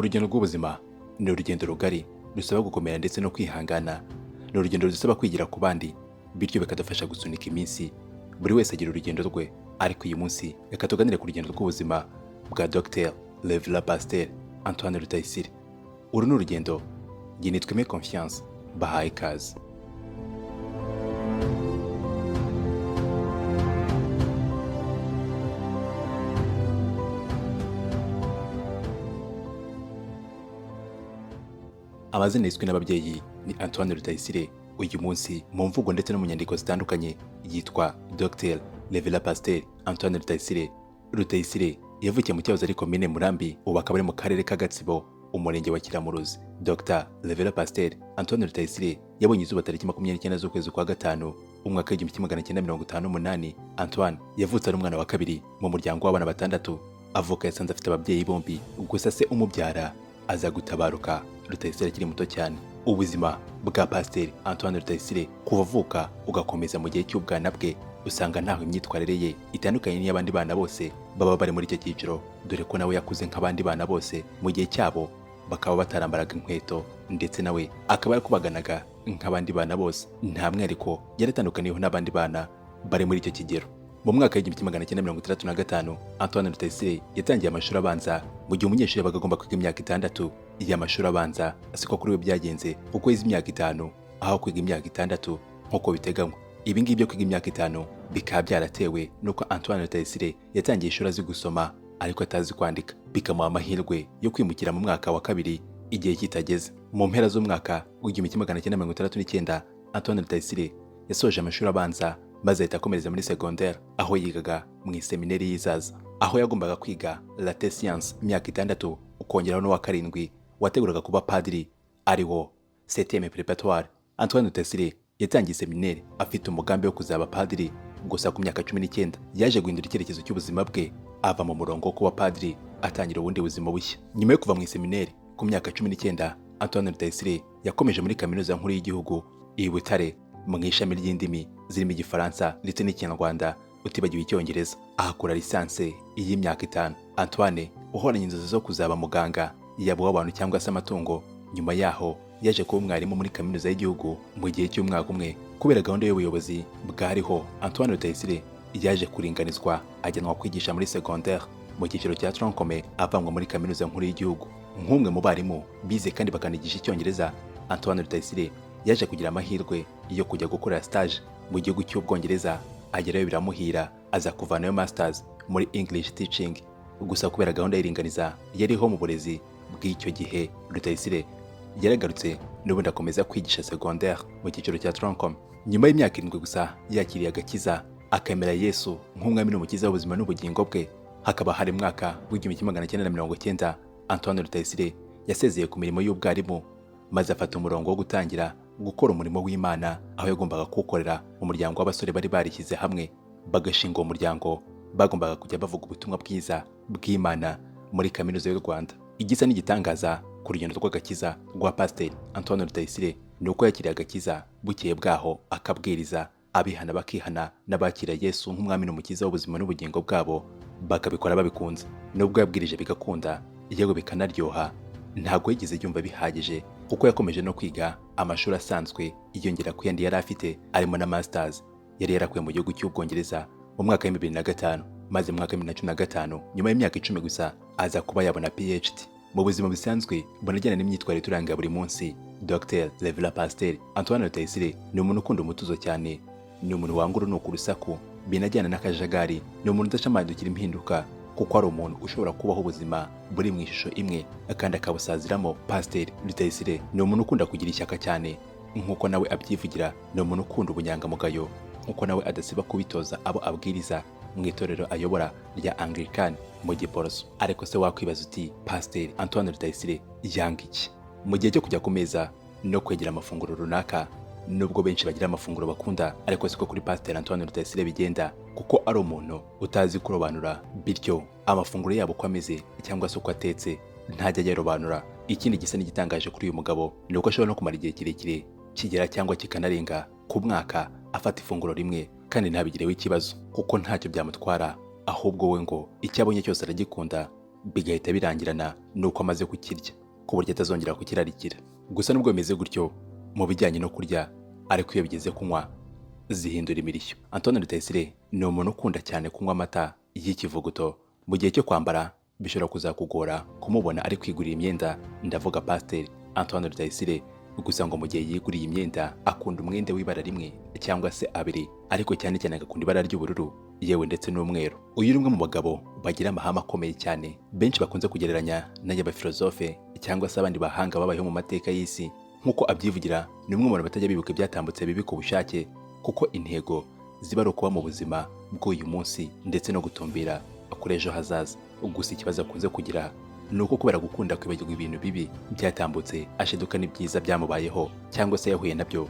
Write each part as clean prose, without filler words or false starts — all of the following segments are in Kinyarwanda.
urugendo rw'ubuzima ni urugendo rugari rusaba gukomera ndetse no kwihangana. Ni urugendo rusaba kwigira ku bandi, bityo bikadufasha gusunika iminsi. Buri wese agira urugendo rwe, ariko uyu munsi reka tuganire ku rugendo rw'ubuzima bwa Dr Levla Pasteur Antoine Rutayisire. Uru ni urugendo njye nitwa Aimé Confiance, bahaye ikaze. Amazina yiswe n'ababyeyi ni Antoine Rutayisire. Uyu munsi mu mvugo ndetse no mu nyandiko zitandukanye yitwa Dr Levla Pasteur Antoine Rutayisire. Rutayisire yavukiye mu cyahoze ari komine Murambi, ubu akaba ari mu karere ka Gatsibo, umurenge wa Kiramuruzi. Dr Levla Pasteur Antoine Rutayisire yabonye izuba tariki 29 z'ukwezi kwa gatanu umwaka w'1958. Antoine yavutse ari umwana wa kabiri mu muryango w'abana batandatu. Avuka yasanze afite ababyeyi bombi, gusa se umubyara aza gutabaruka Rutayisire akiri muto cyane. Ubuzima bwa Pasteur Antoine Rutayisire kuva avuka ugakomeza mu gihe cy'ubwana bwe, usanga ntaho imyitwarire ye itandukanye n'iy'abandi bana bose baba bari muri icyo cyiciro, dore ko nawe yakuze nk'abandi bana bose mu gihe cyabo, bakaba batarambaraga inkweto, ndetse nawe akaba yakubaganaga nk'abandi bana bose. Nta mwihariko yaratandukaniyeho n'abandi bana bari muri icyo kigero. Mu mwaka w'1965 Antoine Rutayisire yatangiye amashuri abanza, mu gihe umunyeshuri yabaga agomba kwiga imyaka 6 y'amashuri abanza. Siko kuri we byagenze, kuko yize imyaka 5 aho kwiga imyaka 6 nk'uko biteganywa. Ibi ngibi byo kwiga imyaka 5 bikaba byaratewe nuko Antoine Rutayisire yatangiye ishuri azi gusoma ariko atazi kwandika, bikamuha amahirwe yo kwimukira mu mwaka wa kabiri igihe kitageze. Mu mpera z'umwaka w'1969 Antoine Rutayisire yasoje amashuri abanza, maze ahita akomereza muri secondaire, aho yigaga mu iseminari y'Izaza, aho yagombaga kwiga latin science imyaka 6 ukongeraho n'uwa 7 wateguraga kuba padiri, ariwo septième préparatoire. Antoine Rutayisire yatangiye seminari afite umugambi wo kuzaba padiri, gusa ku myaka 19 yaje guhindura icyerekezo cy'ubuzima bwe, ava mu murongo wo kuba padiri atangira ubundi buzima bushya. Nyuma yo kuva mu iseminari ku myaka 19, Antoine Rutayisire yakomeje muri kaminuza nkuru y'igihugu i Butare mu ishami ry'indimi zirimo Igifaransa ndetse n'Ikinyarwanda, utibagiwe Icyongereza. Ahakora lisanse y'imyaka 5. Antoine uhoranye inzozi zo kuzaba muganga, yaba uw'abantu cyangwa se amatungo. Nyuma yaho yaje kuba umwarimu muri kaminuza y'igihugu mu gihe cy'umwaka umwe. Kubera gahunda y'ubuyobozi bwariho, Antoine Rutayisire yaje kuringanizwa ajyanwa kwigisha muri secondaire mu cyiciro cya troncome, avanywa muri kaminuza nkuru y'igihugu. Nk'umwe mu barimu bize kandi bakanigisha Icyongereza, Antoine Rutayisire yaje kugira amahirwe yo kujya gukora stage mu gihugu cy'Ubwongereza. Agerayo biramuhira, aza kuvanayo masters muri English teaching. Gusa kubera gahunda y'iringaniza yariho mu burezi bw'icyo gihe, Rutayisire yaragarutse n'ubundi akomeza kwigisha secondaire mu cyiciro cya troncome. Nyuma y'imyaka 7 gusa yakiriye agakiza, akemera Yesu nk'umwami n'umukiza w'ubuzima n'ubugingo bwe, hakaba hari mwaka w'1990 Antoine Rutayisire yasezeye ku mirimo y'ubwarimu, maze afata umurongo wo gutangira gukora umurimo w'Imana, aho yagombaga kuwukorera mu muryango w'abasore bari barishyize hamwe bagashinga uwo muryango. Bagombaga kujya bavuga ubutumwa bwiza bw'Imana muri kaminuza y'u Rwanda. Igisa n'igitangaza ku rugendo rw'agakiza rwa Pasteur Antoine Rutayisire ni uko yakiriye agakiza, bukeye bwaho akabwiriza, abihana bakihana, n'abakira Yesu nk'umwami n'umukiza w'ubuzima n'ubugingo bwabo bakabikora babikunze. Nubwo yabwirije bigakunda, yewe bikanaryoha, ntabwo yigeze yumva bihagije, kuko yakomeje no kwiga amashuri asanzwe yiyongera ku yandi yari afite, arimo na masters yari yarakuye mu gihugu cy'Ubwongereza mu mwaka wa 2005. Maze mu mwaka wa 2015, nyuma y'imyaka 10 gusa, aza kuba yabona PhD. Mu buzima busanzwe bunajyana n'imyitwarire turanga buri munsi, Dr Levla Pasteur Antoine Rutayisire ni umuntu ukunda umutuzo cyane, ni umuntu wanga urunuka urusaku binajyana n'akajagari, ni umuntu udashamadukira impinduka, kuko ari umuntu ushobora kubaho ubuzima buri mu ishusho imwe kandi akabusaziramo. Pasteur Rutayisire ni umuntu ukunda kugira ishyaka cyane, nk'uko nawe abyivugira. Ni umuntu ukunda ubunyangamugayo, nk'uko nawe adasiba kubitoza abo abwiriza mu itorero ayobora rya Anglican mu Giporoso. Ariko se wakwibaza uti, Pasteur Antoine Rutayisire yanga iki? Mu gihe cyo kujya ku meza no kwegera amafunguro runaka, nubwo benshi bagira amafunguro bakunda, ariko siko kuri Pasteur Antoine Rutayisire bigenda, kuko ari umuntu utazi kurobanura, bityo amafunguro yabo uko ameze cyangwa se uko atetse ntajya yarobanura. Ikindi gisa n'igitangaje kuri uyu mugabo ni uko ashobora no kumara igihe kirekire kigera cyangwa kikanarenga ku mwaka afata ifunguro rimwe kandi ntabigireho ikibazo, kuko ntacyo byamutwara, ahubwo we ngo icyo abonye cyose aragikunda bigahita birangirana nuko amaze kukirya ku buryo atazongera kukirarikira. Gusa nubwo bimeze gutyo mu bijyanye no kurya, ariko iyo bigeze kunywa zihindura imirishyo. Antoine Rutayisire ni umuntu ukunda cyane kunywa amata y'ikivuguto. Mu gihe cyo kwambara bishobora kuzakugora kumubona ari kwigurira imyenda, ndavuga Pasiteri Antoine Rutayisire. Gusa ngo mu gihe yiguriye imyenda akunda umwenda w'ibara rimwe cyangwa se abiri, ariko cyane cyane agakunda ibara ry'ubururu yewe ndetse n'umweru. Uyu ni umwe mu bagabo bagira amahame akomeye cyane, benshi bakunze kugereranya n'abafilozofe cyangwa se abandi bahanga babayeho mu mateka y'isi. Nk'uko abyivugira, ni umwe mu bantu batajya bibuka ibyatambutse bibi ku bushake, kuko intego ziba ari ukuba mu buzima bw'uyu munsi ndetse no gutumbira kuri ejo hazaza. Gusa ikibazo akunze kugira ni uko kubera gukunda kwibagirwa ibintu bibi byatambutse, ashiduka n'ibyiza byamubayeho cyangwa se yahuye nabyo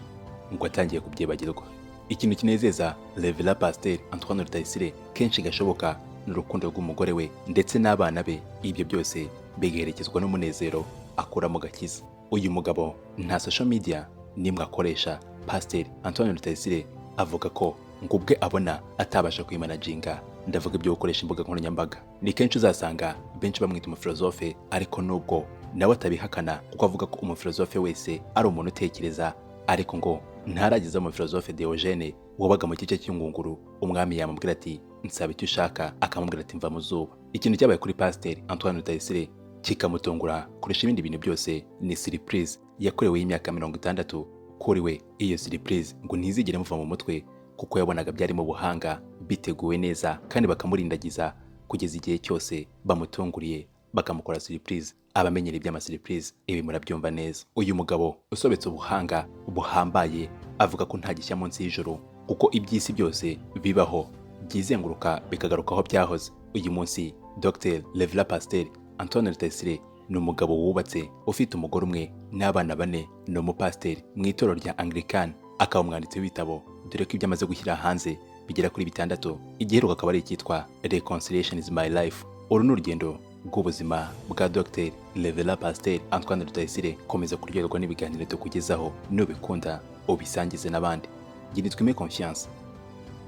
ngo atangiye kubyibagirwa. Ikintu kinezeza Rev Pasiteri Antoine Rutayisire kenshi gashoboka ni urukundo rw'umugore we ndetse n'abana be. Ibyo byose bigaherekezwa n'umunezero akura mu gakiza. Uyu mugabo nta social media nimwe akoresha. Pasiteri Antoine Rutayisire avuga ko ngo ubwe abona atabasha kwimanaginga, ndavuga ibyo gukoresha imbuga nkoranyambaga. Ni kenshi uzasanga benshi bamwita umufilozofe, ariko nubwo nawe atabihakana, kuko avuga ko umufilozofe wese ari umuntu utekereza, ariko ngo ntarageza umufilozofe Diogene wabaga mu gice cy'ingunguru umwami yamubwira ati nsaba icyo ushaka, akamubwira ati mva mu zuba. Ikintu cyabaye kuri Pasiteri Antoine Rutayisire kikamutungura kurusha ibindi bintu byose ni surprise yakorewe y'imyaka 60. Kuri we iyo surprise ngo ntizigere muva mu mutwe, kuko yabonaga byari mu buhanga, biteguwe neza kandi bakamurindagiza kugeza igihe cyose bamutunguriye bakamukora surprise. Abamenyera iby'amasurprise ibi murabyumva neza. Uyu mugabo usobetse ubuhanga buhambaye avuga ko nta gishya munsi y'ijuru, kuko iby'isi byose bibaho byizenguruka bikagaruka aho byahoze. Uyu munsi Dr Rev Pasiteri Antoine Rutayisire ni umugabo wubatse, ufite umugore umwe n'abana 4, ni umupasiteri mu itorero rya Anglican, akaba umwanditsi w'ibitabo, dore ko ibyo amaze gushyira hanze bigera kuri 6. Igiheruka akaba ari icyitwa Reconciliation is my life. Uru ni urugendo rw'ubuzima bwa Dr Rev Pasiteri Antoine Rutayisire. Komeza kuryoherwa n'ibiganiro tukugezaho, nubikunda ubisangize n'abandi. Nitwa Confiance.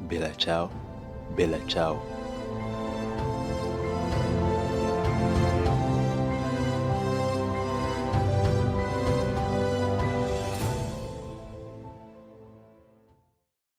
Bella ciao, bella ciao.